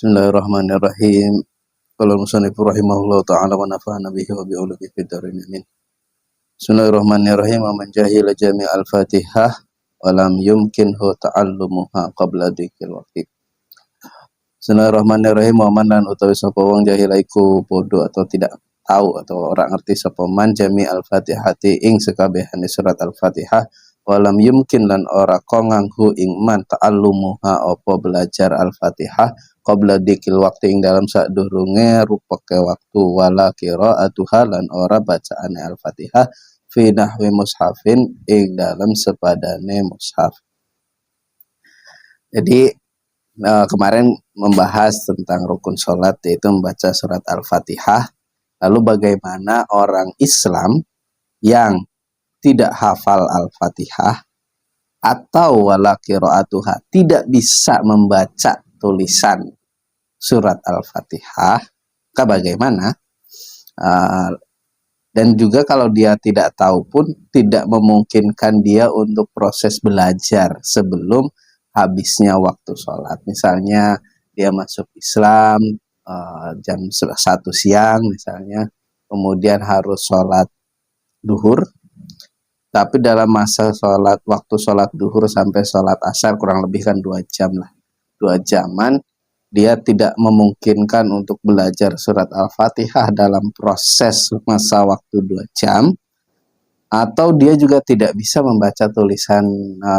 Bismillahirrahmanirrahim. Qala al-musannif rahimahullahu ta'ala wa nafa'ana bihi wa bi ulumihi fid dharain amin. Bismillahirrahmanirrahim. Wa man jahila jami' al-Fatihah wa lam yumkinhu ta'allumuha qabla dzikril waqti. Bismillahirrahmanirrahim. Wa man lan utawi sapa wong jahila iku bodoh atau tidak tahu atau ora ngerti sapa man jami' al-Fatihati ing sekabehane surat al-Fatihah walam yumkin lan ora konganghu ing man ta'allumuha apa belajar al-Fatihah qabla dzikil waktu ing dalam sadurunge rupeke waktu wala qiraatuha lan ora bacaane al-Fatihah fi nahwi mushafin ing dalam sepadane mushaf. Jadi kemarin membahas tentang rukun sholat yaitu membaca surat al-Fatihah. Lalu bagaimana orang Islam yang tidak hafal al-Fatihah atau wala qiraatuha tidak bisa membaca tulisan surat al-Fatihah, maka bagaimana? Dan juga kalau dia tidak tahu pun tidak memungkinkan dia untuk proses belajar sebelum habisnya waktu sholat. Misalnya dia masuk Islam jam 1 siang misalnya, kemudian harus sholat duhur, tapi dalam masa sholat, waktu sholat duhur sampai sholat asar kurang lebih kan 2 jam lah, 2 jaman, dia tidak memungkinkan untuk belajar surat al-Fatihah dalam proses masa waktu 2 jam, atau dia juga tidak bisa membaca tulisan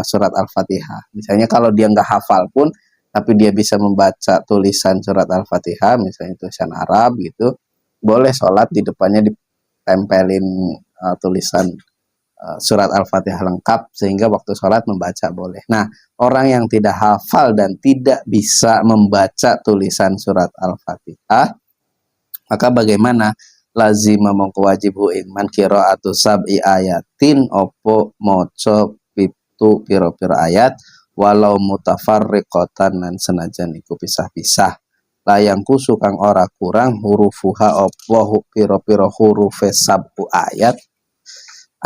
surat al-Fatihah. Misalnya kalau dia nggak hafal pun, tapi dia bisa membaca tulisan surat al-Fatihah, misalnya tulisan Arab gitu, boleh sholat di depannya ditempelin tulisan surat al-Fatihah lengkap sehingga waktu sholat membaca boleh. Nah, orang yang tidak hafal dan tidak bisa membaca tulisan surat al-Fatihah, maka bagaimana? Lazima mongko wajib ing man qiraatu sab'i ayatin opo moco pitu piro-piro ayat walau mutafarriqatan lan senajan iku pisah-pisah. Layang kusu kang ora kurang hurufuha opo piro-piro hurufe sab'u ayat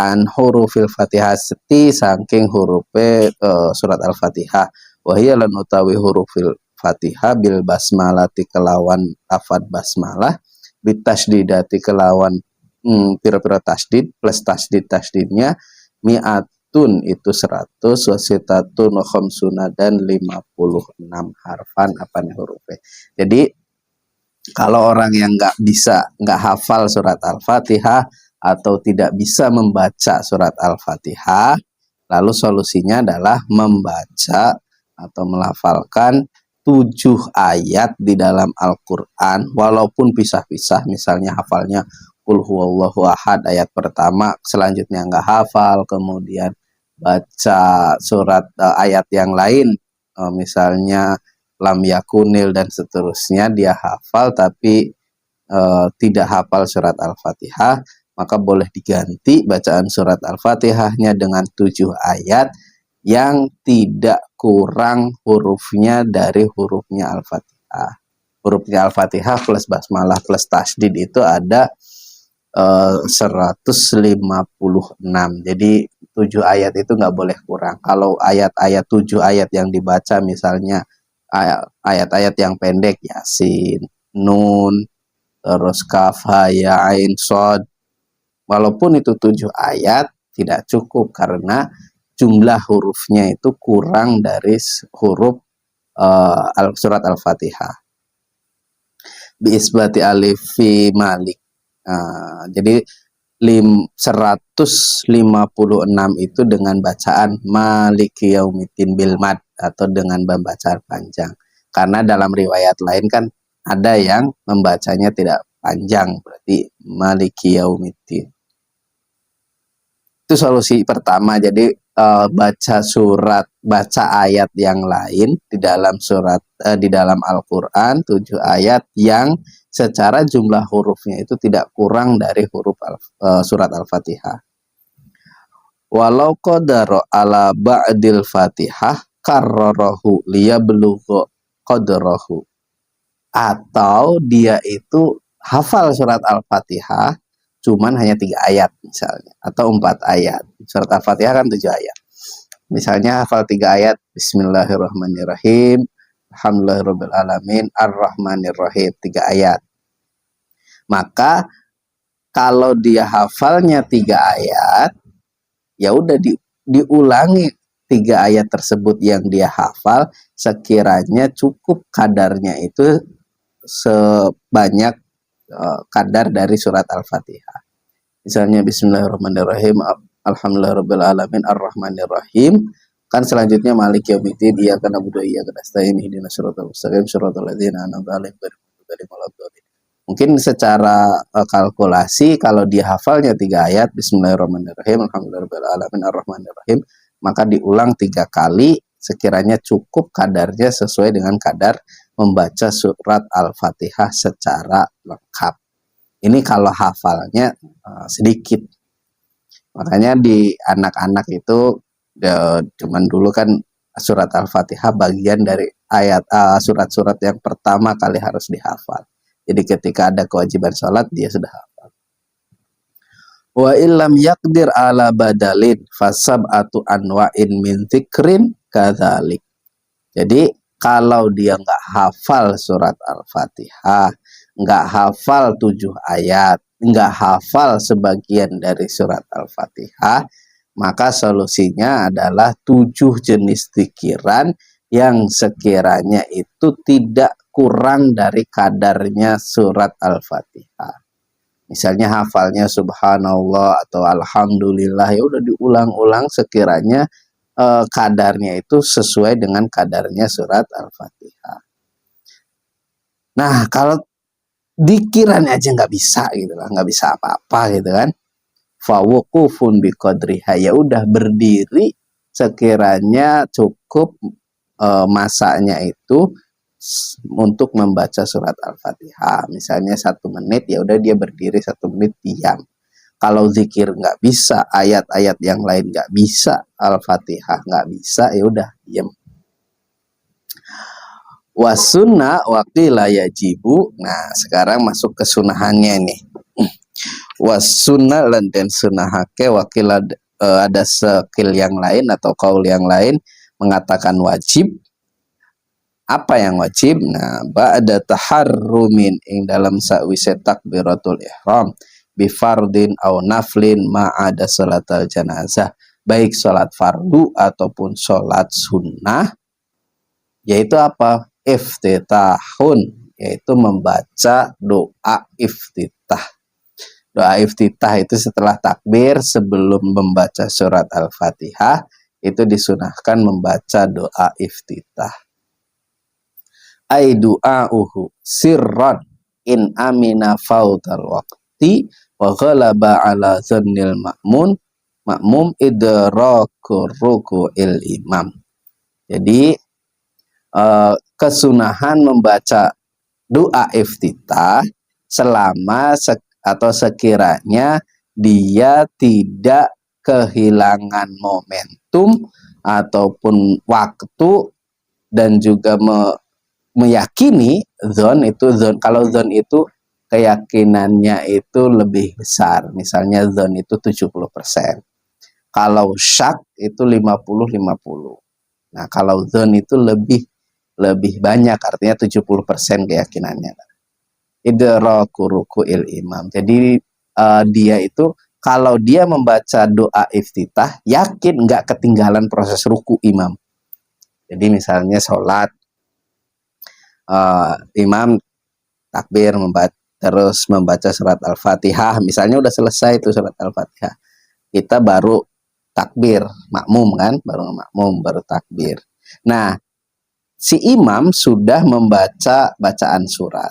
an hurufil Fatihah seti saking hurufe surat al-Fatihah wahia lan utawi hurufil Fatihah bil basmalati kelawan lafad basmalah bitasdidati kelawan pira-pira tasdid plus tasdidnya mi'atun itu 100 wasitatun khamsuna dan 56 harfan apa nih hurufnya. Jadi kalau orang yang nggak hafal surat al-Fatihah atau tidak bisa membaca surat al-Fatihah, lalu solusinya adalah membaca atau melafalkan 7 ayat di dalam Al-Quran walaupun pisah-pisah. Misalnya hafalnya Qul huwallahu ahad ayat pertama, selanjutnya nggak hafal, kemudian baca surat ayat yang lain, misalnya lam yakunil dan seterusnya dia hafal tapi tidak hafal surat al-Fatihah, maka boleh diganti bacaan surat al-Fatihahnya dengan 7 ayat yang tidak kurang hurufnya dari hurufnya al-Fatihah. Hurufnya al-Fatihah plus basmalah plus tasdid itu ada 156. Jadi 7 ayat itu nggak boleh kurang. Kalau ayat-ayat 7 ayat yang dibaca misalnya ayat-ayat yang pendek Yasin, Nun, terus Kaf, Ha, Ya, Ain, Shod, walaupun itu 7 ayat tidak cukup karena jumlah hurufnya itu kurang dari huruf surat al-Fatihah. Biisbati alif fi malik. Jadi 156 itu dengan bacaan Maliki Yaumiddin bil mad atau dengan pembacaan panjang. Karena dalam riwayat lain kan ada yang membacanya tidak panjang, berarti Maliki Yaumiddin. Itu solusi pertama. Jadi baca ayat yang lain di dalam di dalam Al-Qur'an 7 ayat yang secara jumlah hurufnya itu tidak kurang dari huruf surat Al-Fatihah. Walau qadara ala ba'dil Fatihah karrarahu liyablugha qadrahu. Atau dia itu hafal surat Al-Fatihah cuman hanya 3 ayat misalnya, atau 4 ayat. Surat Al-Fatihah kan 7 ayat. Misalnya hafal 3 ayat, Bismillahirrahmanirrahim, Alhamdulillahirabbil alamin arrahmanirrahim, 3 ayat. Maka kalau dia hafalnya 3 ayat, ya udah diulangi 3 ayat tersebut yang dia hafal, sekiranya cukup kadarnya itu sebanyak kadar dari surat Al-Fatihah. Misalnya bismillahirrahmanirrahim, alhamdulillahirabbil alamin arrahmanirrahim, kan selanjutnya maliki yaumiddin, iyyaka na'budu wa iyyaka nasta'in, ihdinas siratal mustaqim, siratal ladzina an'amta 'alaihim ghairil maghdubi. Mungkin secara kalkulasi kalau dia hafalnya 3 ayat bismillahirrahmanirrahim, alhamdulillahirabbil alamin arrahmanirrahim, maka diulang 3 kali sekiranya cukup kadarnya sesuai dengan kadar membaca surat Al-Fatihah secara lengkap. Ini kalau hafalnya sedikit. Makanya di anak-anak itu cuman dulu kan surat Al-Fatihah bagian dari ayat surat-surat yang pertama kali harus dihafal. Jadi ketika ada kewajiban sholat dia sudah hafal. Wa illam yaqdir ala badalin fasab'atu anwa'in min dzikrin kadzalik. Jadi kalau dia nggak hafal surat Al-Fatihah, nggak hafal 7 ayat, nggak hafal sebagian dari surat Al-Fatihah, maka solusinya adalah 7 jenis zikiran yang sekiranya itu tidak kurang dari kadarnya surat Al-Fatihah. Misalnya hafalnya subhanallah atau alhamdulillah, ya udah diulang-ulang sekiranya kadarnya itu sesuai dengan kadarnya surat Al-Fatihah. Nah, kalau dikiran aja nggak bisa gitu lah, nggak bisa apa-apa gitu kan. Fawuqufun biqadriha, ya udah berdiri sekiranya cukup masanya itu untuk membaca surat Al-Fatihah. Misalnya 1 menit, ya udah dia berdiri 1 menit diam. Kalau zikir nggak bisa, ayat-ayat yang lain nggak bisa, Al-Fatihah nggak bisa, ya udah diam. Wasunna waqila yajibu. Nah, sekarang masuk ke sunahannya nih. Wasunna dan sunahake wakila, ada skill yang lain atau kaul yang lain mengatakan wajib. Apa yang wajib? Nah, ba'da taharrumin ing dalam sa'wise takbiratul ihram bifardin au naflin ma'ada salatal janazah, baik sholat fardu ataupun sholat sunnah, yaitu apa? Iftitahun, yaitu membaca doa iftitah. Doa iftitah itu setelah takbir, sebelum membaca surat Al-Fatihah, itu disunahkan membaca doa iftitah. Ai du'auhu sirran in amina fautal waqti wa ghalaba ala zannil ma'mum idrakur ruku'il imam. Jadi kesunahan membaca doa iftitah selama atau sekiranya dia tidak kehilangan momentum ataupun waktu, dan juga meyakini kalau zon itu keyakinannya itu lebih besar, misalnya zon itu 70%, kalau syak itu 50-50. Nah, kalau zon itu lebih banyak, artinya 70% keyakinannya. Idraku ruku'il imam. Jadi dia itu kalau dia membaca doa iftitah, yakin nggak ketinggalan proses ruku imam. Jadi misalnya sholat, imam takbir terus membaca surat Al-Fatihah, misalnya udah selesai itu surat Al-Fatihah, kita baru takbir, makmum kan, baru takbir. Nah, si imam sudah membaca bacaan surat.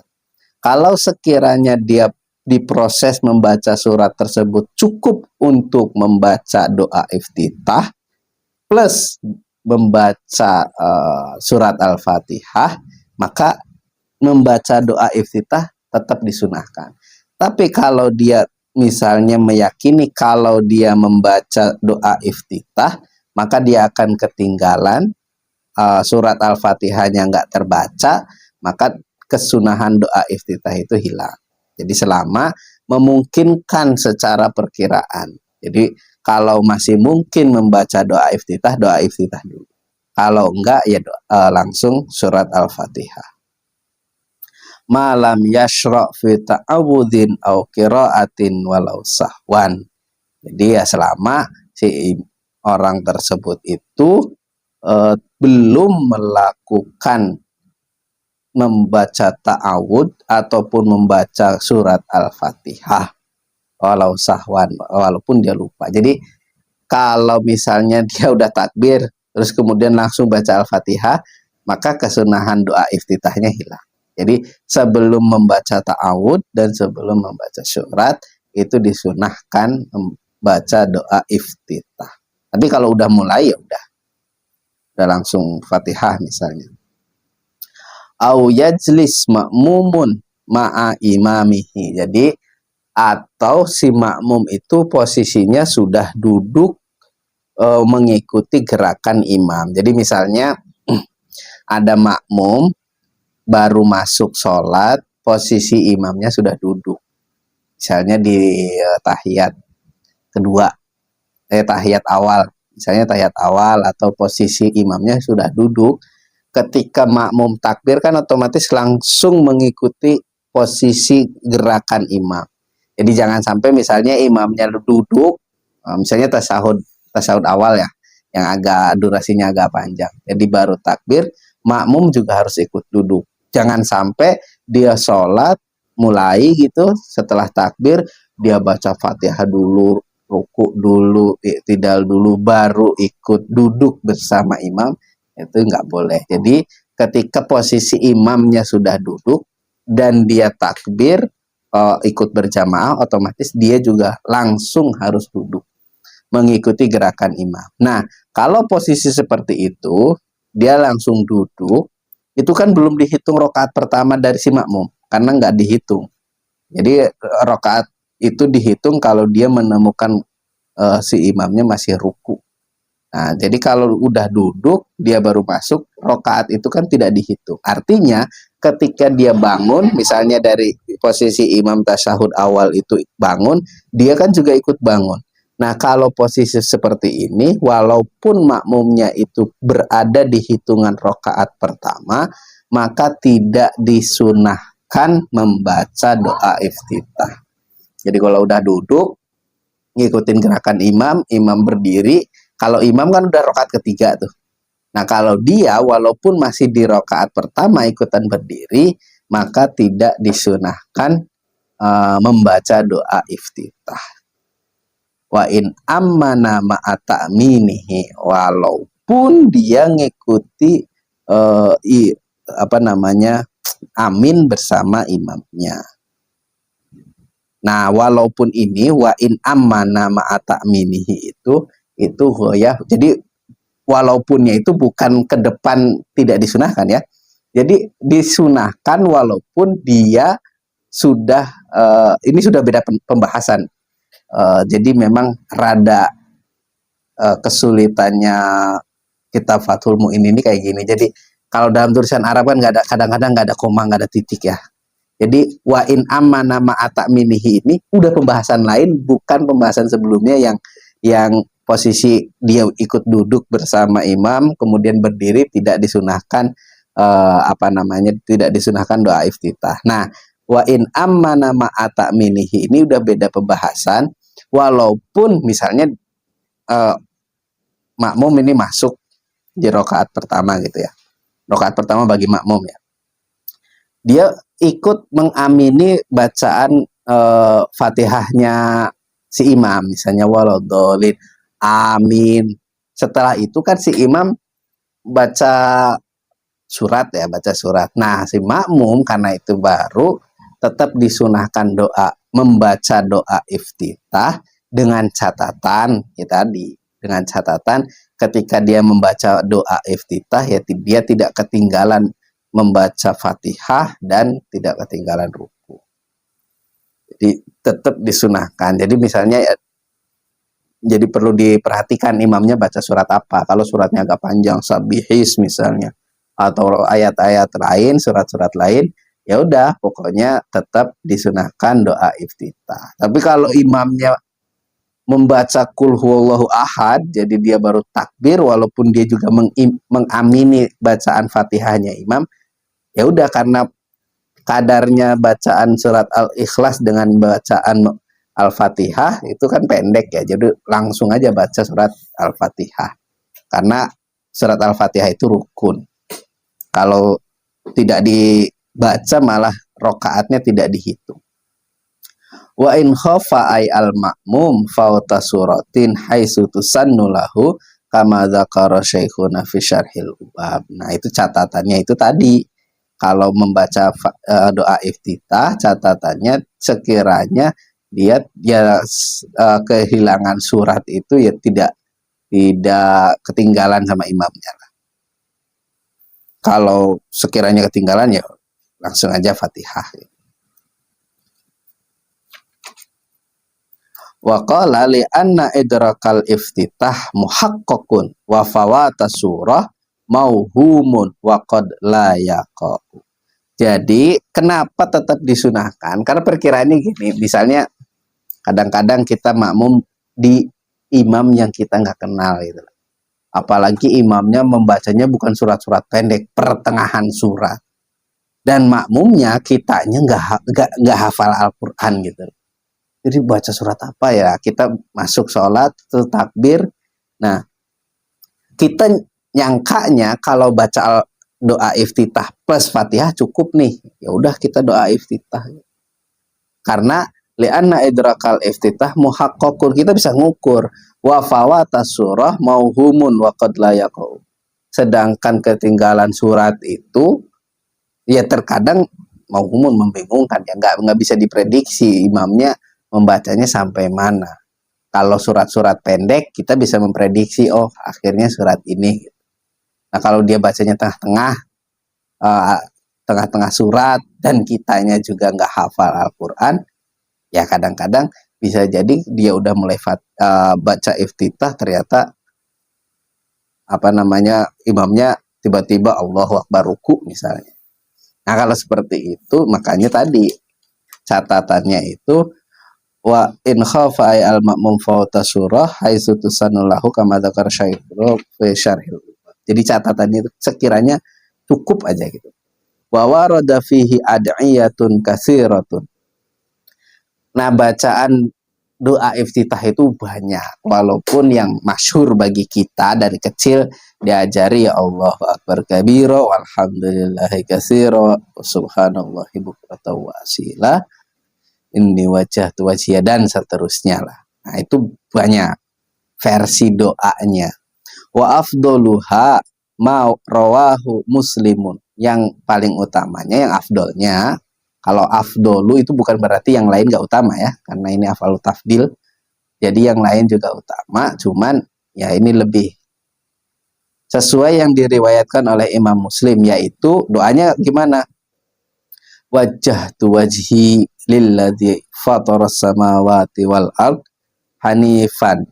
Kalau sekiranya dia diproses membaca surat tersebut cukup untuk membaca doa iftitah plus membaca surat Al-Fatihah, maka membaca doa iftitah tetap disunahkan. Tapi kalau dia misalnya meyakini kalau dia membaca doa iftitah, maka dia akan ketinggalan surat Al-Fatihahnya nggak terbaca, maka kesunahan doa iftitah itu hilang. Jadi selama memungkinkan secara perkiraan. Jadi kalau masih mungkin membaca doa iftitah dulu. Kalau enggak ya langsung surat Al-Fatihah. Malam yashra' fi ta'awudin au qiraatin walau sahwan. Jadi ya selama si orang tersebut itu belum melakukan membaca ta'awud ataupun membaca surat Al-Fatihah walau sahwan, walaupun dia lupa. Jadi kalau misalnya dia udah takbir terus kemudian langsung baca Al-Fatihah, maka kesunahan doa iftitahnya hilang. Jadi sebelum membaca ta'awud dan sebelum membaca surat itu disunahkan membaca doa iftitah. Tapi kalau udah mulai ya udah langsung Fatihah misalnya. Au yajlis ma'mumun ma'a imamihi. Jadi atau si makmum itu posisinya sudah duduk mengikuti gerakan imam. Jadi misalnya ada makmum baru masuk sholat, posisi imamnya sudah duduk. Misalnya di tahiyat kedua, tahiyat awal. Misalnya tahiyat awal atau posisi imamnya sudah duduk. Ketika makmum takbir kan otomatis langsung mengikuti posisi gerakan imam. Jadi jangan sampai misalnya imamnya duduk, misalnya tasahud awal ya, yang agak durasinya agak panjang. Jadi baru takbir, makmum juga harus ikut duduk. Jangan sampai dia sholat mulai gitu, setelah takbir dia baca Fatihah dulu, ruku dulu, i'tidal dulu, baru ikut duduk bersama imam. Itu nggak boleh. Jadi ketika posisi imamnya sudah duduk dan dia takbir ikut berjamaah, otomatis dia juga langsung harus duduk mengikuti gerakan imam. Nah, kalau posisi seperti itu dia langsung duduk, itu kan belum dihitung rakaat pertama dari si makmum karena nggak dihitung. Jadi rakaat itu dihitung kalau dia menemukan si imamnya masih ruku. Nah, jadi kalau udah duduk, dia baru masuk, rokaat itu kan tidak dihitung. Artinya, ketika dia bangun, misalnya dari posisi imam tasyahud awal itu bangun, dia kan juga ikut bangun. Nah, kalau posisi seperti ini, walaupun makmumnya itu berada di hitungan rokaat pertama, maka tidak disunahkan membaca doa iftitah. Jadi kalau udah duduk, ngikutin gerakan imam, imam berdiri. Kalau imam kan udah rokaat ketiga tuh. Nah kalau dia walaupun masih di rokaat pertama ikutan berdiri, maka tidak disunahkan membaca doa iftitah. Wa in ammana ma'ata'minihi, walaupun dia ngikuti amin bersama imamnya. Nah, walaupun ini wa in ammana ma'ata'minihi itu ya. Jadi walaupunnya itu bukan ke depan tidak disunahkan ya. Jadi disunahkan walaupun dia sudah ini sudah beda pembahasan. Jadi memang rada kesulitannya kitab Fathul Mu'in ini kayak gini. Jadi kalau dalam tulisan Arab kan kadang-kadang nggak ada koma, nggak ada titik ya. Jadi wa in ammana ma'ata'minihi ini udah pembahasan lain, bukan pembahasan sebelumnya yang posisi dia ikut duduk bersama imam kemudian berdiri tidak disunahkan tidak disunahkan doa iftitah. Nah, wa in ammana ma'ata'minihi ini udah beda pembahasan, walaupun misalnya makmum ini masuk di rakaat pertama gitu ya. Rakaat pertama bagi makmum ya. Dia ikut mengamini bacaan Fatihahnya si imam, misalnya waladhdallin, amin. Setelah itu kan si imam baca surat ya, baca surat. Nah, si makmum karena itu baru tetap disunahkan membaca doa iftitah dengan catatan ya tadi, dengan catatan ketika dia membaca doa iftitah ya dia tidak ketinggalan membaca Fatihah dan tidak ketinggalan ruku. Jadi tetap disunahkan. Jadi misalnya jadi perlu diperhatikan imamnya baca surat apa. Kalau suratnya agak panjang, sabihis misalnya, atau ayat-ayat lain, surat-surat lain, ya udah pokoknya tetap disunahkan doa iftitah. Tapi kalau imamnya membaca kul huwallahu ahad, jadi dia baru takbir walaupun dia juga mengamini bacaan Fatihahnya imam, ya udah karena kadarnya bacaan surat Al-Ikhlas dengan bacaan Al-Fatihah itu kan pendek ya, jadi langsung aja baca surat Al-Fatihah. Karena surat Al-Fatihah itu rukun. Kalau tidak dibaca malah rokaatnya tidak dihitung. Wa in khafa ay al-ma'mum fauta suratin haitsu tusannu lahu kama dzakara syekhuna fi syarhil ubab. Nah, itu catatannya itu tadi. Kalau membaca doa iftitah, catatannya sekiranya dia kehilangan surat itu ya tidak ketinggalan sama imamnya. Kalau sekiranya ketinggalan ya langsung aja Fatihah. Wa qala li anna idrakal iftitah muhaqqaqun wa fawata surah mauhumun wa qad la yaqa'u. Jadi kenapa tetap disunahkan? Karena perkiraannya gini, misalnya kadang-kadang kita makmum di imam yang kita nggak kenal gitu. Apalagi imamnya membacanya bukan surat-surat pendek, pertengahan surat. Dan makmumnya kitanya nggak hafal Al-Qur'an gitu. Jadi baca surat apa ya? Kita masuk sholat, takbir. Nah, kita nyangkanya kalau baca doa iftitah plus Fatihah cukup nih. Ya udah kita doa iftitah. Karena li'anna idrakal iftitah muhaqqaqun, kita bisa ngukur wa fawata surah mauhumun wa qad la yaqau. Sedangkan ketinggalan surat itu ya terkadang mauhumun, membingungkan ya, nggak bisa diprediksi imamnya membacanya sampai mana. Kalau surat-surat pendek kita bisa memprediksi, oh akhirnya surat ini. Nah kalau dia bacanya tengah-tengah surat dan kitanya juga nggak hafal Al-Quran, ya kadang-kadang bisa jadi dia udah mulai baca iftitah, ternyata imamnya tiba-tiba Allahu Akbar ruku misalnya. Nah kalau seperti itu makanya tadi catatannya itu wa in khafa ay al ma'mum fawta surah haitsu tusannu lahu kama dzakar syaikhul fi syarhil. Jadi catatannya itu sekiranya cukup aja gitu. Wa warada fihi ad'iyatun katsiratun. Nah, bacaan doa iftitah itu banyak, walaupun yang masyhur bagi kita dari kecil diajari ya Allahu Akbar kabira walhamdulillahi katsira subhanallahi bukratan wa asila inni wajah tu wajhiya dan seterusnya lah. Nah itu banyak versi doanya. Wa afdoluha ma rawahu muslimun, yang paling utamanya, yang afdolnya. Kalau afdolu itu bukan berarti yang lain gak utama ya, karena ini afalu tafdil, jadi yang lain juga utama, cuman ya ini lebih sesuai yang diriwayatkan oleh Imam Muslim, yaitu doanya gimana? Wajah tu wajhi lilladzi fataras samawati wal ard hanifan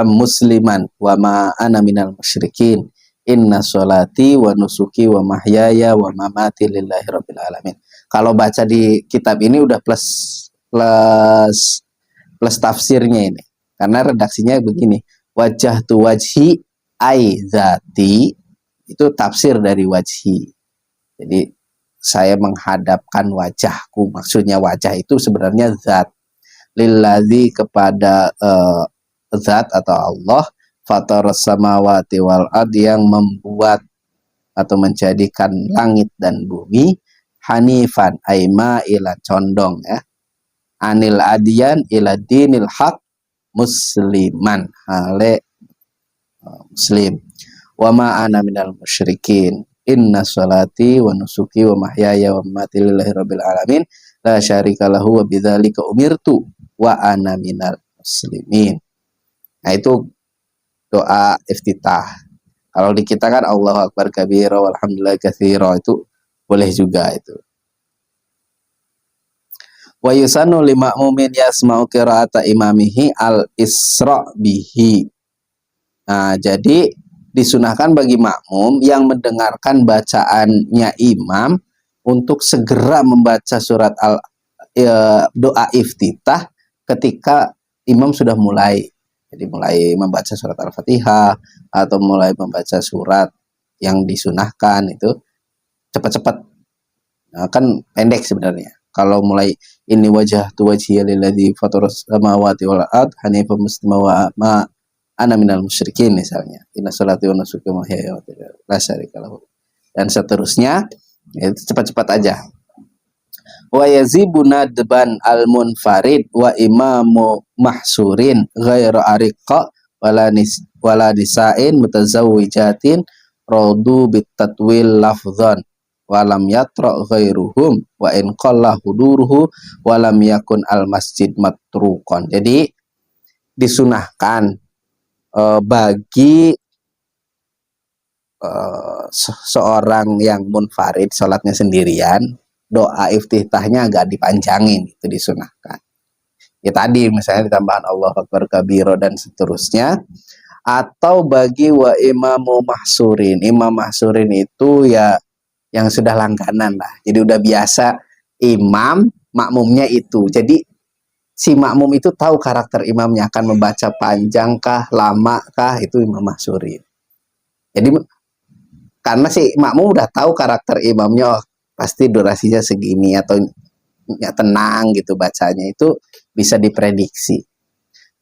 musliman wa ma ana minal musyrikin inna sholati wa nusuki wa mahyaya wa mamati lillahi rabbil alamin. Kalau baca di kitab ini udah plus tafsirnya ini, karena redaksinya begini, wajah tu wajhi ai zati, itu tafsir dari wajhi. Jadi saya menghadapkan wajahku, maksudnya wajah itu sebenarnya zat, lilladzi kepada zat atau Allah, fataras samawati wal ard yang membuat atau menjadikan langit dan bumi, hanifan aima ila condong ya, anil adyan ila dinil haq musliman hale muslim, wa ma ana minal musyrikin inna sholati wa nusuki wa mahyaya wa mamati lillahi rabbil alamin la syarika lahu wa bidzalika umirtu wa ana minal muslimin. Nah itu doa iftitah. Kalau di kita kan Allahu Akbar kabira walhamdulillah katsira, itu boleh juga itu. Wa yusannu lima mu'min yasma'u qira'ata imamihi al-isra bihi. Nah, jadi disunahkan bagi makmum yang mendengarkan bacaannya imam untuk segera membaca surat doa iftitah ketika imam sudah mulai, jadi mulai membaca surat Al-Fatihah atau mulai membaca surat yang disunahkan itu cepat-cepat. Nah, kan pendek sebenarnya. Kalau mulai ini wajah tu wajhiya lilladzi fatarus samawati wal ard hanifan muslima wa ma ana minal musyrikin misalnya. Inna sholati wa nusuki wa mahyaya wa mamati la syarika lahu. Dan seterusnya, itu cepat-cepat aja. Wa yazibu nadban al munfarid wa imamu mahsurin ghairu ariqa wala nisain mutazawwijatin radu bitatwil lafdhan walam yatra ghairuhum wa in qalla huduruhu walam yakun al masjid matruqan. Jadi disunahkan bagi seorang yang munfarid sholatnya sendirian, doa iftitahnya agak dipanjangin, itu disunahkan. Ya tadi misalnya ditambahan Allah Akbar kabiro dan seterusnya. Atau bagi wa imamu mahsurin, imam mahsurin itu ya yang sudah langganan lah, jadi udah biasa imam, makmumnya itu, jadi si makmum itu tahu karakter imamnya akan membaca panjang kah, lama kah, itu imam mahsurin. Jadi karena si makmum udah tahu karakter imamnya, oh, pasti durasinya segini atau ya, tenang gitu bacanya, itu bisa diprediksi.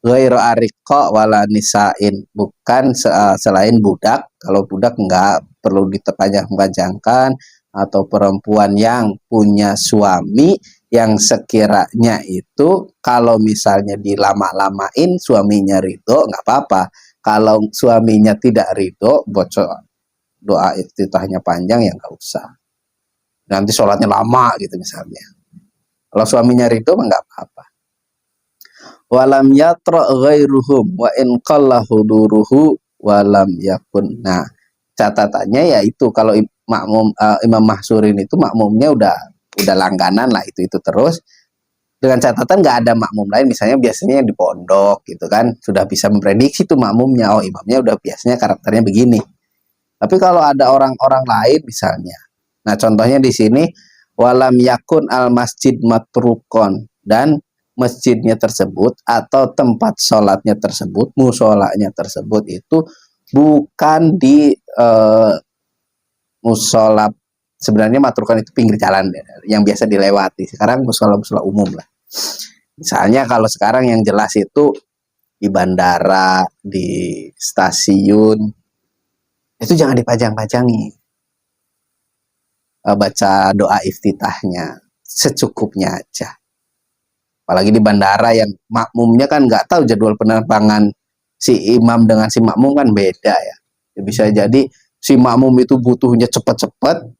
Ghairu ariqa wala nisain, bukan selain budak. Kalau budak nggak perlu dipanjang-panjangkan, atau perempuan yang punya suami yang sekiranya itu kalau misalnya dilama-lamain suaminya ridho nggak apa-apa. Kalau suaminya tidak ridho, bocor doa iftitahnya panjang ya nggak usah. Nanti sholatnya lama gitu misalnya. Kalau suaminya ridho nggak apa-apa. Walam yatra ghairuhum wa in qalla huduruhu walam yakun. Nah, catatannya yaitu kalau makmum imam mahsurin itu makmumnya udah langganan lah, itu terus, dengan catatan nggak ada makmum lain, misalnya biasanya yang di pondok gitu kan sudah bisa memprediksi tuh makmumnya, oh imamnya udah biasanya karakternya begini. Tapi kalau ada orang-orang lain misalnya, nah contohnya di sini walam yakun al masjid matrukon, dan masjidnya tersebut atau tempat sholatnya tersebut, musolanya tersebut itu bukan di musola. Sebenarnya matrukan itu pinggir jalan yang biasa dilewati. Sekarang musola-musola umum lah. Misalnya kalau sekarang yang jelas itu di bandara, di stasiun, itu jangan dipajang-pajangi. Baca doa iftitahnya secukupnya aja. Apalagi di bandara yang makmumnya kan nggak tahu jadwal penerbangan si imam dengan si makmum kan beda ya. Bisa jadi si makmum itu butuhnya cepat-cepat,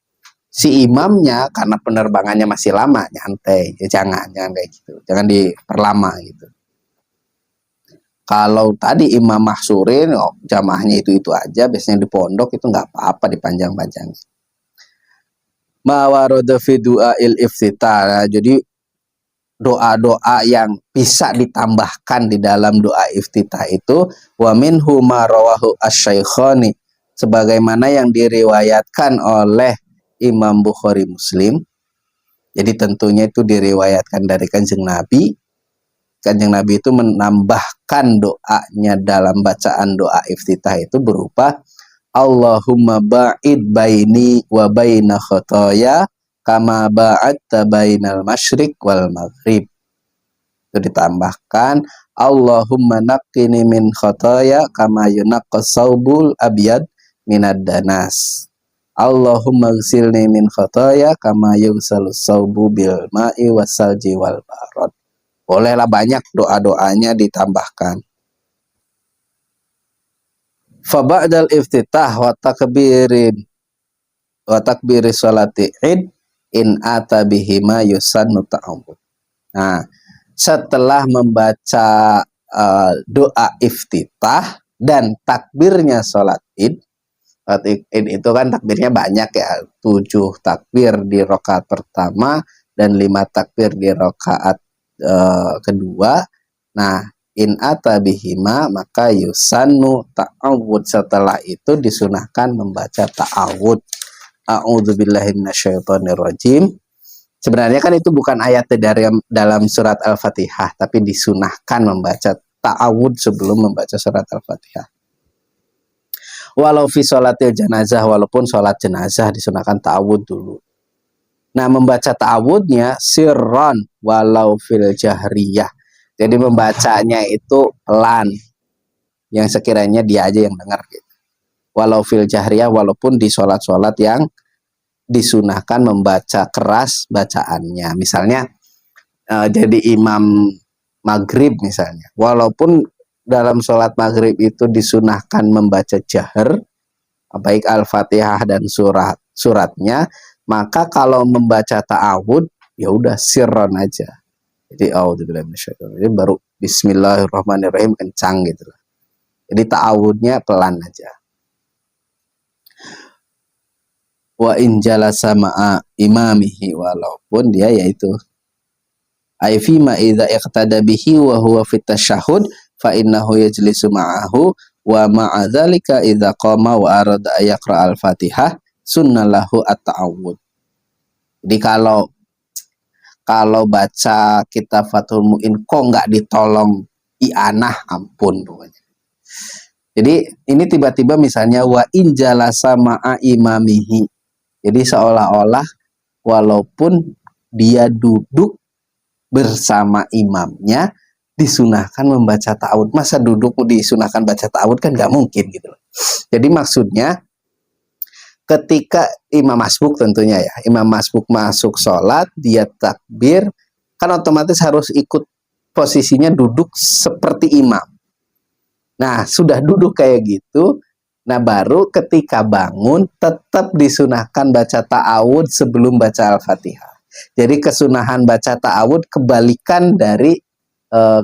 si imamnya karena penerbangannya masih lama nyantai. Ya jangan kayak gitu, jangan diperlama gitu. Kalau tadi imam mahsurin, oh, jamaahnya itu aja, biasanya di pondok itu nggak apa-apa dipanjang-panjang. Mawarada fi du'ail iftitah. Nah, jadi doa-doa yang bisa ditambahkan di dalam doa iftitah itu wa minhu ma rawahu asy-syaikhani, sebagaimana yang diriwayatkan oleh Imam Bukhari Muslim. Jadi tentunya itu diriwayatkan dari Kanjeng Nabi. Kanjeng Nabi itu menambahkan doanya dalam bacaan doa iftitah itu berupa Allahumma ba'id baini wa baina khotoya kama ba'adta bainal masyriq wal maghrib. Itu ditambahkan Allahumma naqqini min khotoya kama yunaqqas saubul abyad minad danas. Allahumma ghsilni min khotoya kama yughsalus saubu bil ma'i wasalji wal barad. Bolehlah banyak doa-doanya ditambahkan. Fa ba'dal iftitah wa takbiri sholati id in ata bihima yusannu ta'awud. Nah, setelah membaca doa iftitah dan takbirnya sholat id itu kan takbirnya banyak ya, 7 takbir di rakaat pertama dan 5 takbir di rakaat kedua. Nah, in ata bihima maka yusannu ta'awud, setelah itu disunahkan membaca ta'awud. A'udzubillahi minasyaitonirrajim. Sebenarnya kan itu bukan ayat dari dalam surat Al-Fatihah, tapi disunahkan membaca ta'awud sebelum membaca surat Al-Fatihah. Walau fi sholatil jenazah, walaupun sholat jenazah disunahkan ta'awud dulu. Nah, membaca ta'awudnya sirron walau fil jahriyah. Jadi membacanya itu pelan, yang sekiranya dia aja yang dengar gitu. Walau fil jahriyah, walaupun di sholat-sholat yang disunahkan membaca keras bacaannya. Misalnya jadi imam maghrib misalnya, walaupun dalam sholat maghrib itu disunahkan membaca jahar, baik Al-Fatihah dan suratnya, maka kalau membaca ta'awud ya udah sirron aja. Jadi jadi baru Bismillahirrahmanirrahim kencang gitu. Jadi ta'awudnya pelan aja. Wa in jalasa ma'a imamihi, walaupun dia yaitu ay fi ma idza iqtada bihi wa huwa fit tasyahhud fa innahu yajlisu ma'ahu wa ma'a dzalika idza qama wa arada ayaqra al-Fatihah sunnalahu at-ta'awud. Jadi kalau baca kitab Fathul Mu'in kok nggak ditolong i'anah, ampun pokoknya. Jadi ini tiba-tiba misalnya wa in jalasa ma'a imamihi. Jadi seolah-olah walaupun dia duduk bersama imamnya disunahkan membaca ta'awud. Masa duduk disunahkan baca ta'awud, kan nggak mungkin gitu. Jadi maksudnya ketika imam masbuk, tentunya ya, imam masbuk masuk sholat, dia takbir, kan otomatis harus ikut posisinya duduk seperti imam. Nah, sudah duduk kayak gitu, nah baru ketika bangun tetap disunahkan baca ta'awud sebelum baca Al-Fatihah. Jadi kesunahan baca ta'awud kebalikan dari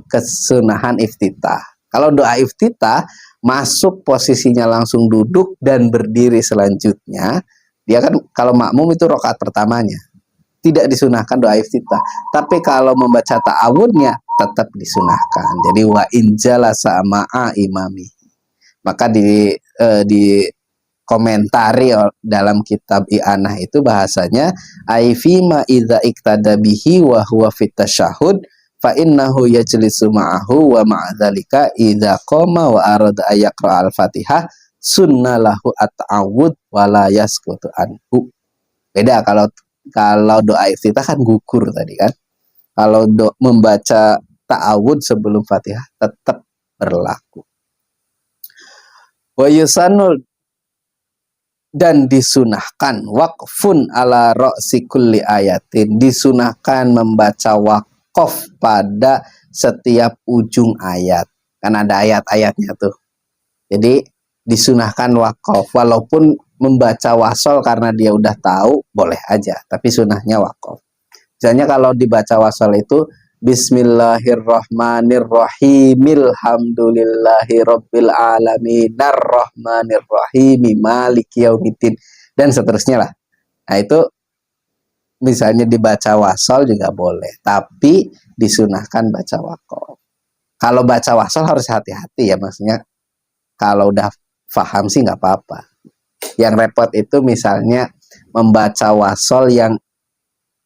kesunahan iftitah. Kalau doa iftitah masuk posisinya langsung duduk dan berdiri selanjutnya, dia kan kalau makmum itu rakaat pertamanya tidak disunahkan doa iftitah. Tapi kalau membaca ta'awudnya tetap disunahkan. Jadi wa injala sama'a imami. Maka di komentari dalam kitab i'anah itu bahasanya ai fi ma idza iktada bihi wa huwa fit tasyahhud fa innahu yajlisu ma'ahu wa ma'dzalika idza qama wa arada ayaqra al-Fatihah sunnalahu at-ta'awud wa la yasqutu anhu. Beda kalau doa iftitah kan gugur tadi kan. Kalau membaca ta'awud sebelum Fatihah tetap berlaku. Wa yusanul, dan disunahkan waqfun ala ra'si kulli ayatin, disunahkan membaca waqaf pada setiap ujung ayat. Kan ada ayat-ayatnya tuh. Jadi disunahkan waqaf, walaupun membaca wasol karena dia udah tahu boleh aja, tapi sunahnya waqaf. Misalnya kalau dibaca wasol itu Bismillahirrahmanirrahim, alhamdulillahi rabbil alamin, arrahmanirrahim, maliki yaumiddin, dan seterusnya lah. Nah itu misalnya dibaca wasol juga boleh, tapi disunahkan baca waqaf. Kalau baca wasol harus hati-hati ya, maksudnya kalau udah paham sih nggak apa-apa. Yang repot itu misalnya membaca wasol yang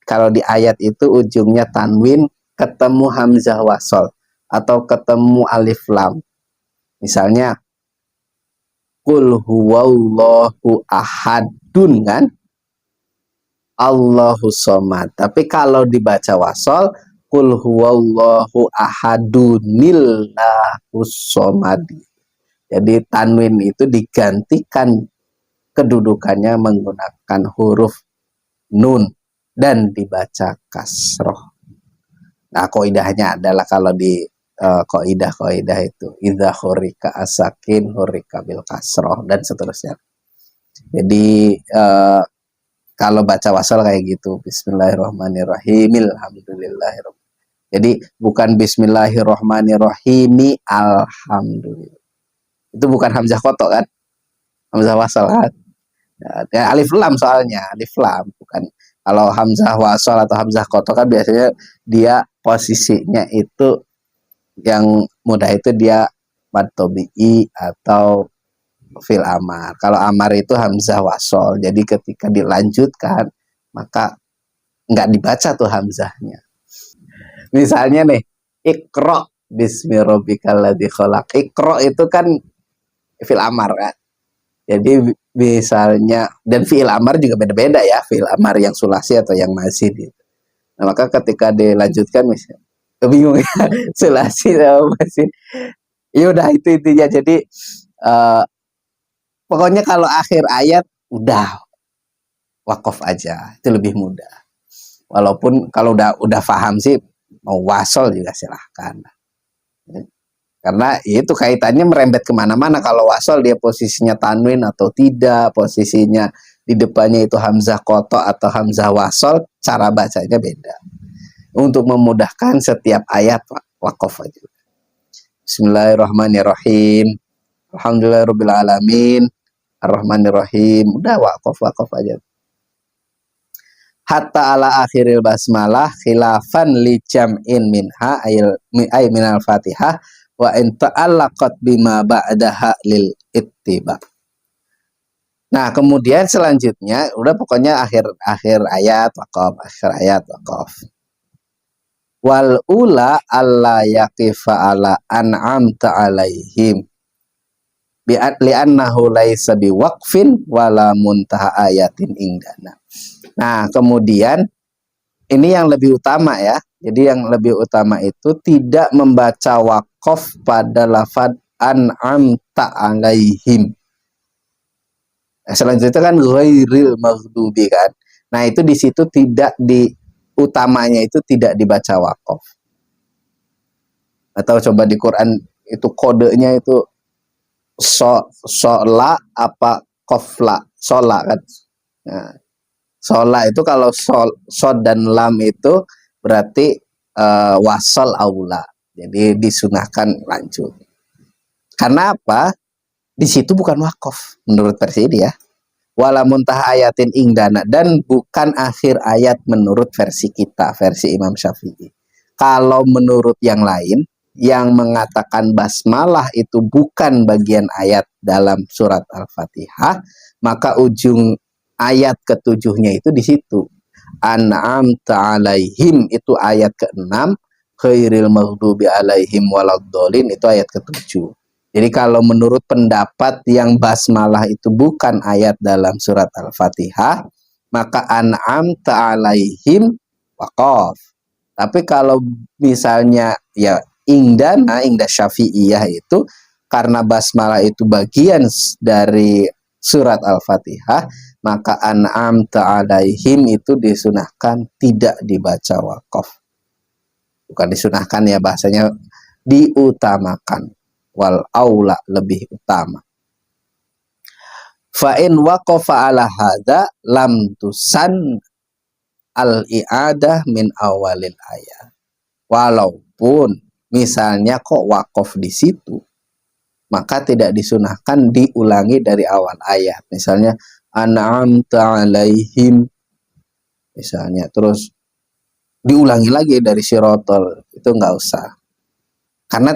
kalau di ayat itu ujungnya tanwin ketemu hamzah wasol atau ketemu alif lam. Misalnya qul huwallahu ahadun kan, Allahu somad. Tapi kalau dibaca wasol qul huwallahu ahadunillahu somad. Jadi tanwin itu digantikan kedudukannya menggunakan huruf nun dan dibaca kasroh. Nah, kaidahnya adalah kalau di kaidah itu idza hurika asakin hurika bil kasroh dan seterusnya. Jadi kalau baca wasal kayak gitu, Bismillahirrahmanirrahim, alhamdulillahirabbil. Jadi bukan Bismillahirrahmanirrahim, alhamdulillah. Itu bukan hamzah kotok kan? Hamzah wasal kan? Ya, alif lam soalnya, alif lam bukan. Kalau hamzah wasal atau hamzah kotok kan biasanya dia posisinya itu yang mudah itu dia mad tabi'i atau fil amar. Kalau amar itu hamzah wasal. Jadi ketika dilanjutkan maka nggak dibaca tuh hamzahnya. Misalnya nih, Iqra bismi rabbikal ladzi khalaq. Iqra itu kan fi'il amar kan. Jadi misalnya, dan fi'il amar juga beda-beda ya, fi'il amar yang sulasi atau yang mazid gitu. Nah, maka ketika dilanjutkan misalnya, bingung ya, sulasi sama mazid. Ya udah itu intinya. Jadi pokoknya kalau akhir ayat udah wakof aja, itu lebih mudah. Walaupun kalau udah paham sih mau wasol juga silahkan. Karena itu kaitannya merembet kemana-mana. Kalau wasol dia posisinya tanwin atau tidak, posisinya di depannya itu hamzah koto atau hamzah wasol, cara bacanya beda. Untuk memudahkan setiap ayat wakof aja. Bismillahirrahmanirrahim. Alhamdulillahirrahmanirrahim. Ar-Rahmanirrahim. Udah wakof aja. Hatta ala akhiril basmalah khilafan li jam'in minha ay minal fatihah wa in ta'allaqat bima ba'daha lil ittiba. Nah, kemudian selanjutnya udah pokoknya akhir ayat waqaf. Wal ula alla yaqifa ala an'amta alaihim li'annahu laisa biwaqfin wala muntaha ayatin indana. Nah, kemudian ini yang lebih utama ya. Jadi yang lebih utama itu tidak membaca waqaf pada lafaz an'amta alaihim. Nah, selanjutnya kan ghairil maghdubi kan. Nah, itu di situ tidak utamanya itu tidak dibaca waqaf. Atau coba di Quran itu kodenya itu sola apa kofla, sola kan. Nah, sola itu kalau sod dan lam itu berarti wasol aula. Jadi disunahkan lanjut. Karena apa? Di situ bukan wakaf menurut versi ini ya. Wala muntah ayatin ingdana, dan bukan akhir ayat menurut versi kita, versi Imam Syafi'i. Kalau menurut yang lain yang mengatakan basmalah itu bukan bagian ayat dalam surat Al-Fatihah, maka ujung ayat ketujuhnya itu di situ. An'amta alaihim itu ayat ke-6, khairil maghdubi alaihim waladdallin itu ayat ke-7. Jadi kalau menurut pendapat yang basmalah itu bukan ayat dalam surat Al-Fatihah, maka an'amta alaihim waqaf. Tapi kalau misalnya ya inda Syafi'iyah itu karena basmalah itu bagian dari surat Al-Fatihah, maka an'amta alaihim itu disunahkan tidak dibaca waqaf. Bukan disunahkan ya, bahasanya diutamakan. Wal aula lebih utama. Fa in waqafa ala hadza lam tusan al i'adah min awalil ayat. Walaupun misalnya kok wakaf di situ, maka tidak disunahkan diulangi dari awal ayat. Misalnya an'amta alaihim misalnya, terus diulangi lagi dari sirotol, itu nggak usah. Karena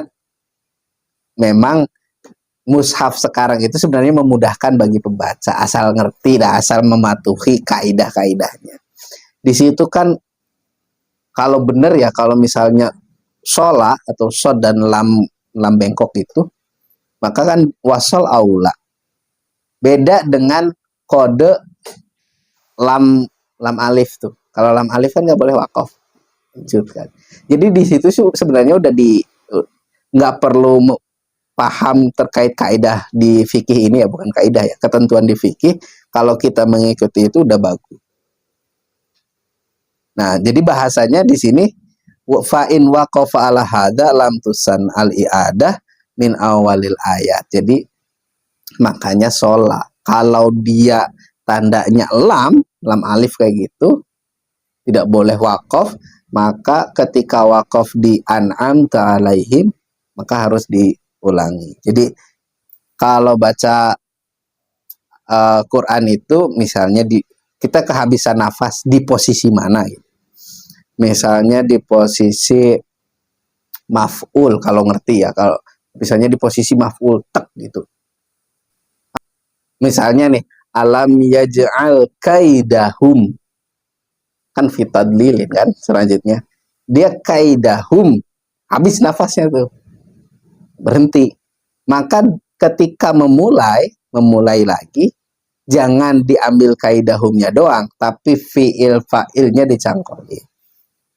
memang mushaf sekarang itu sebenarnya memudahkan bagi pembaca, asal ngerti dah, asal mematuhi kaidah-kaidahnya. Di situ kan kalau benar ya, kalau misalnya sola atau sod dan lam bengkok itu, maka kan wasol aula. Beda dengan kode lam alif tuh. Kalau lam alif kan nggak boleh wakaf. Kan. Jadi di situ sebenarnya udah nggak perlu paham terkait kaidah di fikih ini ya, bukan kaidah ya, ketentuan di fikih. Kalau kita mengikuti itu udah bagus. Nah, jadi bahasanya di sini fa in waqafa ala hadza lam tusan al i'adah min awalil ayat. Jadi makanya sholat kalau dia tandanya lam alif kayak gitu tidak boleh wakaf, maka ketika wakaf di an'amta alaihim maka harus diulangi. Jadi kalau baca Quran itu misalnya kita kehabisan nafas di posisi mana gitu. Misalnya di posisi maf'ul, kalau ngerti ya, kalau misalnya di posisi maf'ul tek gitu. Misalnya nih, alam yaj'al kaidahum. kan fitadlilin kan selanjutnya. Dia kaidahum, habis nafasnya tuh, berhenti. Maka ketika memulai lagi, jangan diambil kaidahumnya doang, tapi fiil fa'ilnya dicangkoli.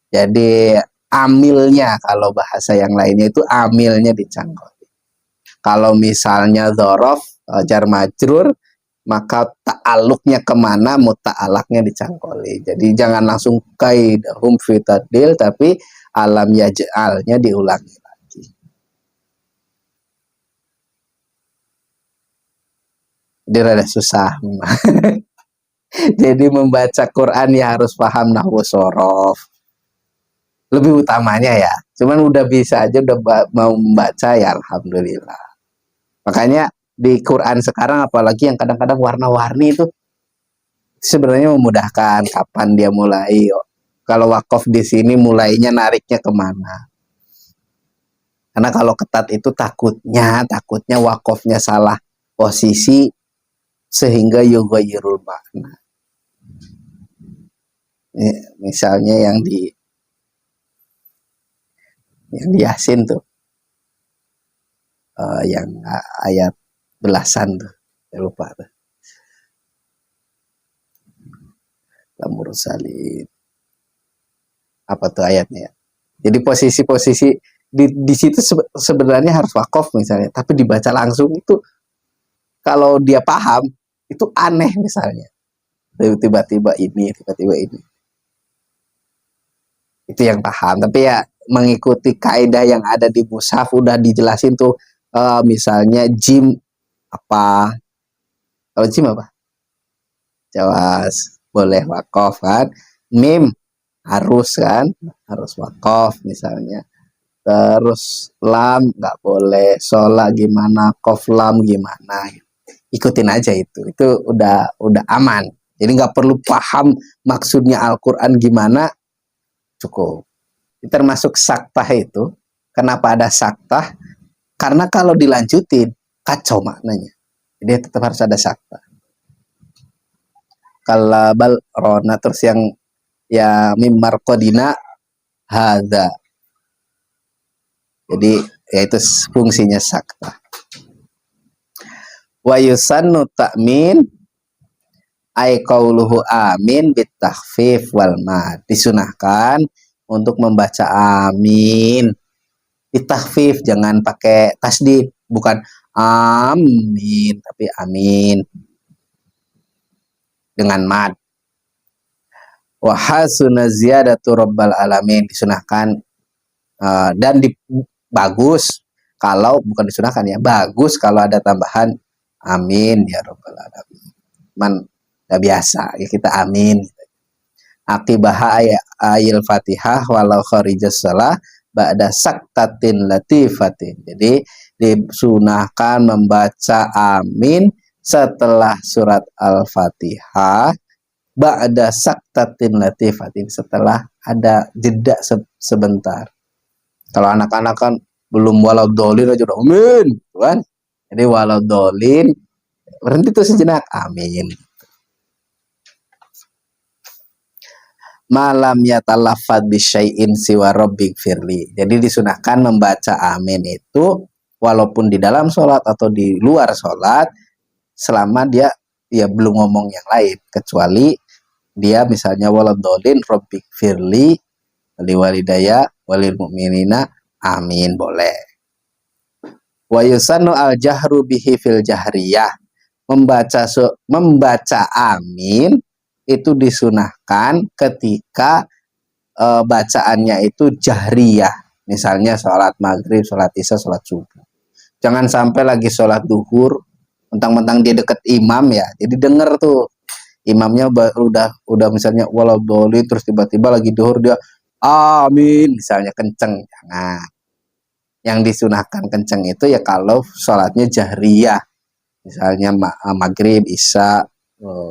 Jadi amilnya, kalau bahasa yang lainnya itu amilnya dicangkoli. Kalau misalnya dzaraf jar majrur, maka ta'aluknya kemana, muta'alaknya dicangkoli. Jadi jangan langsung kaidahum fitadil, tapi alam yaj'alnya diulangi lagi. Dia rada susah. Jadi membaca Quran ya harus paham nahwu sorof. Lebih utamanya ya. Cuman udah bisa aja, udah mau membaca ya alhamdulillah. Makanya di Quran sekarang apalagi yang kadang-kadang warna-warni itu sebenarnya memudahkan kapan dia mulai. Kalau wakaf di sini mulainya nariknya kemana? Karena kalau ketat itu takutnya wakafnya salah posisi sehingga yughayyirul makna. Misalnya yang di Yasin tuh, yang ayat belasan tuh, saya lupa tuh. Lamur salib. Apa tuh ayatnya? Jadi posisi-posisi di situ sebenarnya harus wakaf misalnya, tapi dibaca langsung itu kalau dia paham itu aneh misalnya. Tiba-tiba ini. Itu yang paham, tapi ya mengikuti kaidah yang ada di mushaf udah dijelasin tuh, misalnya jim apa, kalau jim apa, jawas boleh wakaf kan, mim harus kan, harus wakaf misalnya, terus lam nggak boleh, sholat gimana, kof lam gimana, ikutin aja itu udah aman. Jadi nggak perlu paham maksudnya Al-Quran gimana, cukup. Termasuk saktah itu, kenapa ada saktah? Karena kalau dilanjutin kacau maknanya, jadi tetap harus ada saktah. Kalau bal rona, terus yang ya mimar kodina hada, jadi yaitu fungsinya saktah. Wa yusannu ta'min ay qauluhu amin bitakhfif wal mad. Disunahkan untuk membaca amin bitakhfif, jangan pakai tasdid, bukan amin tapi amin dengan mad. Wa hasuna ziyadatu rabbal alamin, disunahkan dan bagus kalau, bukan disunahkan ya, bagus kalau ada tambahan amin ya rabbal alamin. Man udah biasa ya kita amin. Akibaha ayil fatihah walau kharijas shalah ba'da saktatin latifatin. Jadi disunahkan membaca amin setelah surat Al-Fatihah ba'da saktatin latifatin, setelah ada jeda sebentar. Kalau anak-anak kan belum waladhdallin aja udah amin kan. Jadi waladhdallin berhenti tuh sejenak, amin. Malam yatalaffadz bisyai'in siwa rabbik firli. Jadi disunahkan membaca amin itu walaupun di dalam sholat atau di luar sholat, selama dia belum ngomong yang lain, kecuali dia misalnya waladhdallin rabbik firli liwalidaya walil mu'minina amin, boleh. Wa yusannu al jahru bihi fil jahriyah, membaca amin itu disunahkan ketika bacaannya itu jahriyah, misalnya sholat maghrib, sholat isya, sholat subuh. Jangan sampai lagi sholat duhur mentang-mentang dia deket imam ya, jadi denger tuh imamnya udah misalnya waladhdallin, terus tiba-tiba lagi duhur dia amin misalnya kenceng. Jangan. Yang disunahkan kenceng itu ya kalau sholatnya jahriyah, misalnya maghrib, isya,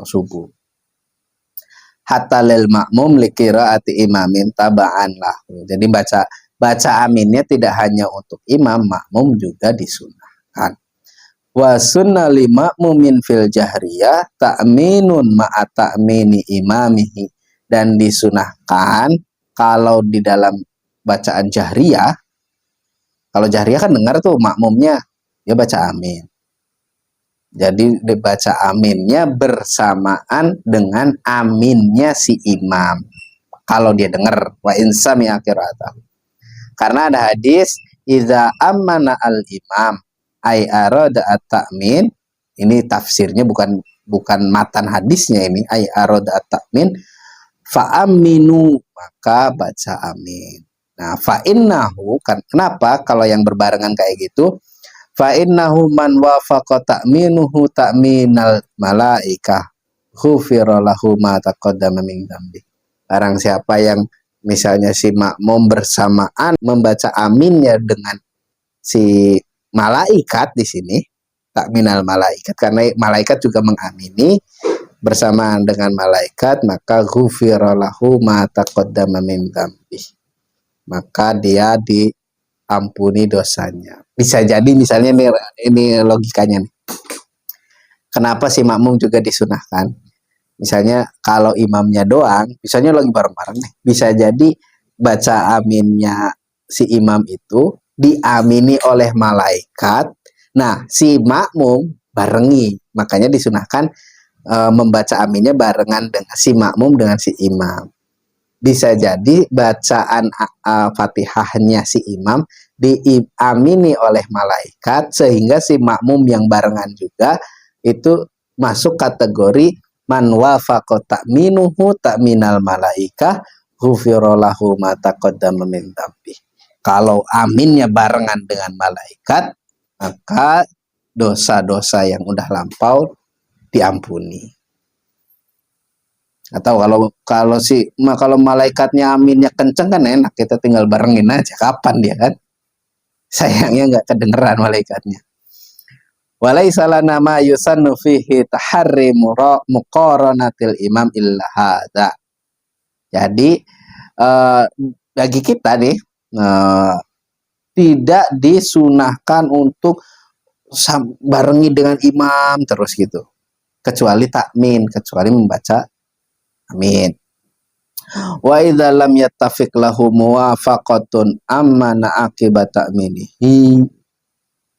subuh. Hatta lil makmum liqiraati imamin taba'an lahu. Jadi baca aminnya tidak hanya untuk imam, makmum juga disunahkan. Wa sunna li makmumin fil jahriyah ta'minun ma'a ta'mini imamihi dan disunahkan kalau di dalam bacaan jahriyah, kalau jahriyah kan dengar tuh makmumnya dia baca amin. Jadi dibaca aminnya bersamaan dengan aminnya si imam. Kalau dia dengar wa insami akhiratahu. Karena ada hadis idza amana al imam ay arada at-ta'min. Ini tafsirnya bukan matan hadisnya ini, ay arada at-ta'min fa aminu, maka baca amin. Nah, fa innahu kan kenapa kalau yang berbarengan kayak gitu? Fa innahu man wafaqa ta'minuhu ta'minal malaikah ghufira lahu ma taqaddama min dzambi. Barang siapa yang misalnya si makmum bersamaan membaca aminnya dengan si malaikat di sini, takminal malaikat, karena malaikat juga mengamini bersamaan dengan malaikat, maka ghufira lahu ma taqaddama min dzambi. Maka dia diampuni dosanya. Bisa jadi misalnya ini logikanya nih. Kenapa si makmum juga disunahkan? Misalnya kalau imamnya doang, misalnya lagi bareng-bareng nih, bisa jadi baca aminnya si imam itu diamini oleh malaikat. Nah, si makmum barengi, makanya disunahkan membaca aminnya barengan dengan si makmum dengan si imam. Bisa jadi bacaan Fatihahnya si imam diamini oleh malaikat sehingga si makmum yang barengan juga itu masuk kategori man wafaqa ta'minuhu ta'minal malaikah ghufira lahu ma taqaddama min dzambi. Kalau aminnya barengan dengan malaikat, maka dosa-dosa yang udah lampau diampuni. Atau kalau malaikatnya aminnya kenceng kan enak, kita tinggal barengin aja kapan dia kan. Sayangnya nggak kedengeran malaikatnya. Walaisa lana ma yusannu fihi taharri muqaranatil imam illa hadza. Jadi bagi kita nih tidak disunahkan untuk barengi dengan imam terus gitu. Kecuali takmin, kecuali membaca amin. Wa idza lam yattafiq lahu muwafaqatun amana akibat ta'minihi.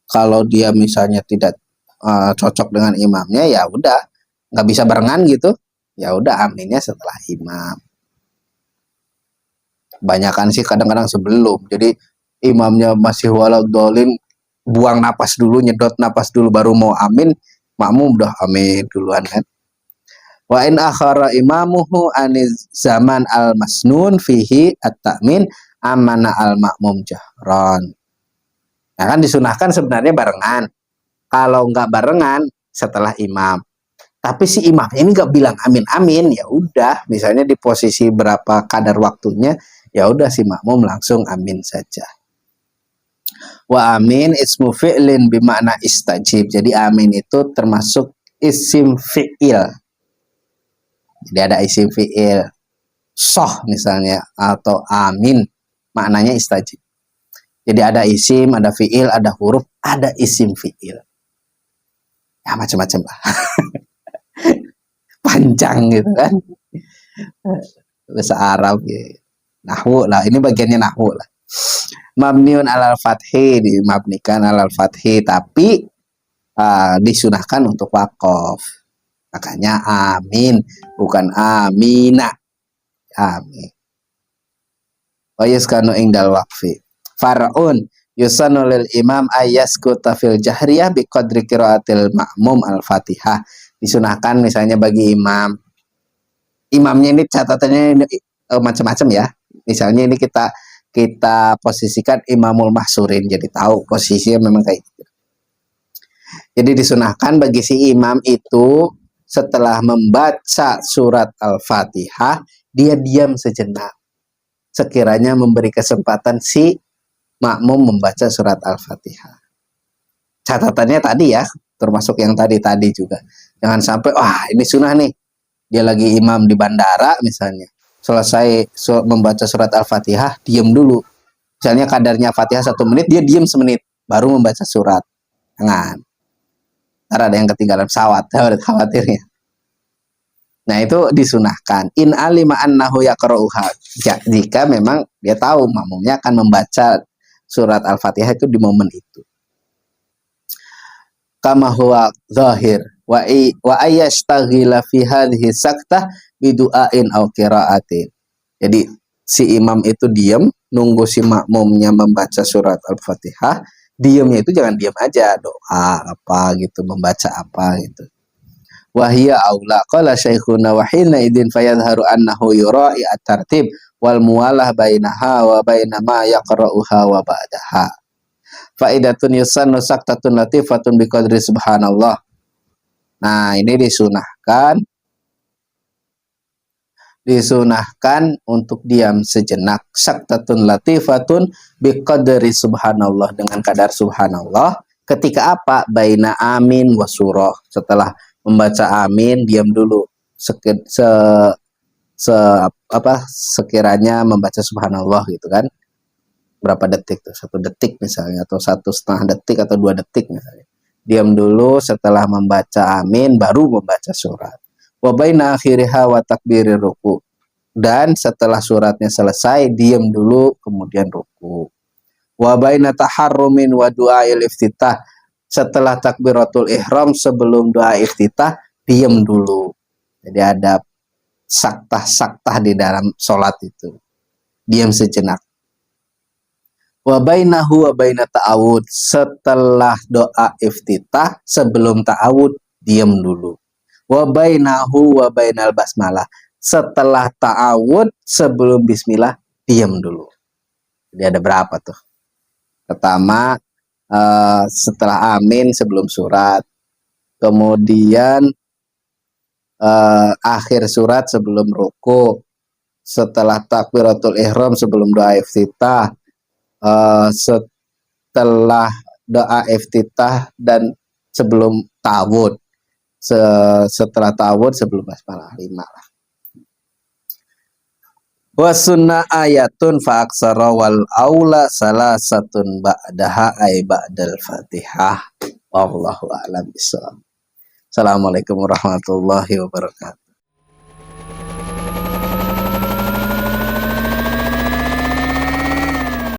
Kalau dia misalnya tidak cocok dengan imamnya, ya udah nggak bisa barengan gitu, ya udah aminnya setelah imam. Banyakan sih kadang-kadang sebelum, jadi imamnya masih waladhdallin, buang napas dulu, nyedot napas dulu baru mau amin, makmum udah amin duluan kan. Wa in akhara imamuhu aniz zaman al masnun fihi at-ta'min amana al makmum jahran. Nah kan disunahkan sebenarnya barengan. Kalau nggak barengan setelah imam. Tapi si imam ini nggak bilang amin-amin, ya udah. Misalnya di posisi berapa kadar waktunya, ya udah si makmum langsung amin saja. Wa amin ismu fi'lin bimakna istajib. Jadi amin itu termasuk isim fi'il. Jadi ada isim fi'il. Soh misalnya atau amin maknanya istajib. Jadi ada isim, ada fi'il, ada huruf, ada isim fi'il. Ya macam-macam lah. Panjang gitu kan. Bahasa Arab gitu. Nahwu lah, ini bagiannya nahwu lah. Mabniun alal fathi, dimabnikan alal fathi, tapi disunahkan untuk waqaf. Makanya amin, bukan amina. Amin. Wa yuskanu ingdal waqfi. Far'un yusanu lil imam ayyaskuta fil jahriyah biqadri qiraatil ma'mum al-Fatihah. Disunahkan misalnya bagi imam. Imamnya ini catatannya macam-macam ya. Misalnya ini kita posisikan Imamul Mahsurin, jadi tahu posisinya memang kayak gitu. Jadi disunahkan bagi si imam itu setelah membaca surat Al-Fatihah, dia diam sejenak. Sekiranya memberi kesempatan si makmum membaca surat Al-Fatihah. Catatannya tadi ya, termasuk yang tadi juga. Jangan sampai, wah ini sunnah nih. Dia lagi imam di bandara misalnya. Selesai membaca surat Al-Fatihah, diam dulu. Misalnya kadarnya Fatihah 1 menit, dia diam semenit. Baru membaca surat. Jangan. Ntar ada yang ketinggalan pesawat, khawatirnya. Nah, itu disunahkan. In alima annahu yaqra'uha. Jika memang dia tahu makmumnya akan membaca surat Al-Fatihah itu di momen itu. Kama huwa zahir wa ayyastaghila fi hadhihi saktah bidu'ain aw qira'atin. Jadi si imam itu diam nunggu si makmumnya membaca surat Al-Fatihah. Diamnya itu jangan diam aja, doa apa gitu, membaca apa gitu. Wahia aula qala syekhuna wa hina idin fayadharu annahu yura'i at-tartib wal muwalah bainaha wa baina ma yaqra'uha wa ba'daha. Faidatun yusannu saktatun latifatun biqadri subhanallah. Nah, ini disunahkan untuk diam sejenak, saktatun latifatun biqadri subhanallah, dengan kadar subhanallah. Ketika apa? Baina amin wa surah. Setelah membaca amin, diam dulu sekiranya membaca subhanallah gitu kan. Berapa detik tuh? 1 detik misalnya, atau 1,5 detik atau 2 detik misalnya. Diam dulu, setelah membaca amin baru membaca surat. Wa baina akhiriha wa takbirir ruku. Dan setelah suratnya selesai, diam dulu kemudian ruku. Wa baina taharrumin wa du'ail iftitah. Setelah takbiratul ihram sebelum doa iftitah, diam dulu. Jadi ada saktah-saktah di dalam sholat itu. Diam sejenak. Wa bainahu wa baina ta'awud. Setelah doa iftitah sebelum ta'awud, diam dulu. Wa bainahu wa bainal basmalah. Setelah ta'awud sebelum bismillah, diam dulu. Jadi ada berapa tuh? Pertama, setelah amin sebelum surat. Kemudian akhir surat sebelum ruku. Setelah takbiratul ihram sebelum doa iftitah. Setelah doa iftitah dan sebelum ta'awud. Setelah ta'awud sebelum basmalah, 5 lah. Wa sunnah ayatun fa aksara wal aula salasatun ba'daha ay ba'dal Fatihah. Wallahu a'lam bishawab. Assalamualaikum warahmatullahi wabarakatuh.